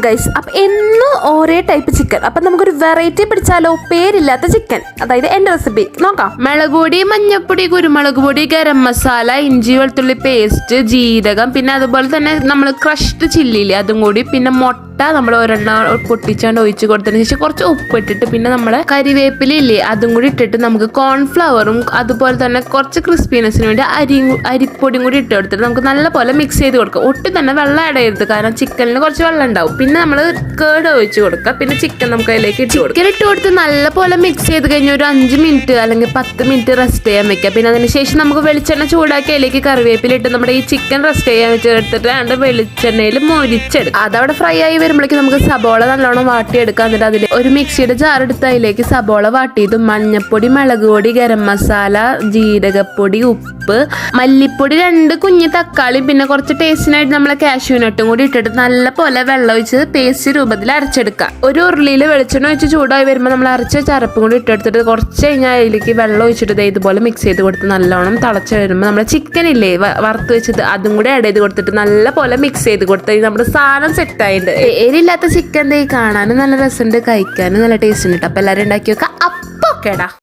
Guys, അപ്പം എന്നും ഒരേ ടൈപ്പ് ചിക്കൻ. അപ്പം നമുക്കൊരു വെറൈറ്റി പിടിച്ചാലോ? പേരില്ലാത്ത ചിക്കൻ. അതായത് എൻ്റെ റെസിപ്പി നോക്കാം. മുളക് പൊടി, മഞ്ഞപ്പൊടി, കുരുമുളക് പൊടി, ഗരം മസാല, ഇഞ്ചി വെളുത്തുള്ളി പേസ്റ്റ്, ജീരകം, പിന്നെ അതുപോലെ തന്നെ നമ്മൾ ക്രഷ്ഡ് ചില്ലിയില്ലേ അതും കൂടി, പിന്നെ മുട്ട നമ്മൾ ഒരെണ്ണം പൊട്ടിച്ചാണ്ട് ഒഴിച്ച് കൊടുത്തതിന് ശേഷം കുറച്ച് ഉപ്പിട്ടിട്ട് പിന്നെ നമ്മളെ കരിവേപ്പിലയില്ലേ അതും കൂടി ഇട്ടിട്ട് നമുക്ക് കോൺഫ്ലവറും അതുപോലെ തന്നെ കുറച്ച് ക്രിസ്പിനെസ്സിന് വേണ്ടി അരിപ്പൊടിയും കൂടി ഇട്ട് കൊടുത്തിട്ട് നമുക്ക് നല്ലപോലെ മിക്സ് ചെയ്ത് കൊടുക്കാം. ഒട്ടും തന്നെ വെള്ളം ആഡ് ചെയ്യരുത്, കാരണം ചിക്കനിൽ കുറച്ച് വെള്ളം ഉണ്ടാവും. പിന്നെ നമ്മൾ കേട് ഒഴിച്ച് കൊടുക്കുക. പിന്നെ ചിക്കൻ നമുക്ക് അതിലേക്ക് ഇട്ട് കൊടുക്കുക. ചിക്കൻ ഇട്ട് കൊടുത്ത് നല്ലപോലെ മിക്സ് ചെയ്ത് കഴിഞ്ഞാൽ ഒരു 5 മിനിറ്റ് അല്ലെങ്കിൽ 10 മിനിറ്റ് റെസ്റ്റ് ചെയ്യാൻ വെക്കുക. പിന്നെ അതിന് ശേഷം നമുക്ക് വെളിച്ചെണ്ണ ചൂടാക്കി അതിലേക്ക് കറിവേപ്പില ഇട്ട് നമ്മുടെ ഈ ചിക്കൻ റെസ്റ്റ് ചെയ്യാൻ വെച്ചെടുത്തിട്ട് അതിൻ്റെ വെളിച്ചെണ്ണയിൽ മൊരിച്ചെടുക്കുക. അതവിടെ ഫ്രൈ ആയി വരുമ്പോഴേക്കും നമുക്ക് സബോള നല്ലോണം വാട്ടിയെടുക്കാം. എന്നിട്ട് അതിൽ ഒരു മിക്സിയുടെ ജാർ എടുത്ത് അതിലേക്ക് സബോള വാട്ടിയതും മഞ്ഞപ്പൊടി, മുളക് പൊടി, ഗരം മസാല, ജീരകപ്പൊടി, ഉപ്പ്, മല്ലിപ്പൊടി, 2 കുഞ്ഞ് തക്കാളി, പിന്നെ കുറച്ച് ടേസ്റ്റിനായിട്ട് നമ്മളെ കാഷ്യൂനട്ടും കൂടി ഇട്ടിട്ട് നല്ലപോലെ വെള്ളം ഒഴിച്ച് പേസ്റ്റ് രൂപത്തിൽ അരച്ചെടുക്കാം. ഒരു ഉരുളിയിൽ വെളിച്ചെണ്ണ ഒഴിച്ച് ചൂടായി വരുമ്പോൾ നമ്മൾ അരച്ച ചരപ്പും കൂടി ഇട്ടെടുത്തിട്ട് കുറച്ച് കഴിഞ്ഞാൽ അതിലേക്ക് വെള്ളം ഒഴിച്ചിട്ട് ഇതുപോലെ മിക്സ് ചെയ്ത് കൊടുത്ത് നല്ലോണം തിളച്ച് വരുമ്പോൾ നമ്മുടെ ചിക്കൻ ഇല്ലേ വറുത്ത് വെച്ചത് അതും കൂടി ആഡ് ചെയ്ത് കൊടുത്തിട്ട് നല്ലപോലെ മിക്സ് ചെയ്ത് കൊടുത്ത് നമ്മുടെ സാധനം സെറ്റായിട്ട് എരില്ലാത്ത ചിക്കൻ കാണാനും നല്ല രസമുണ്ട്, കഴിക്കാനും നല്ല ടേസ്റ്റ് ഉണ്ട്. അപ്പം എല്ലാവരും ഉണ്ടാക്കി വെക്കാം. അപ്പോൾ കേടാ.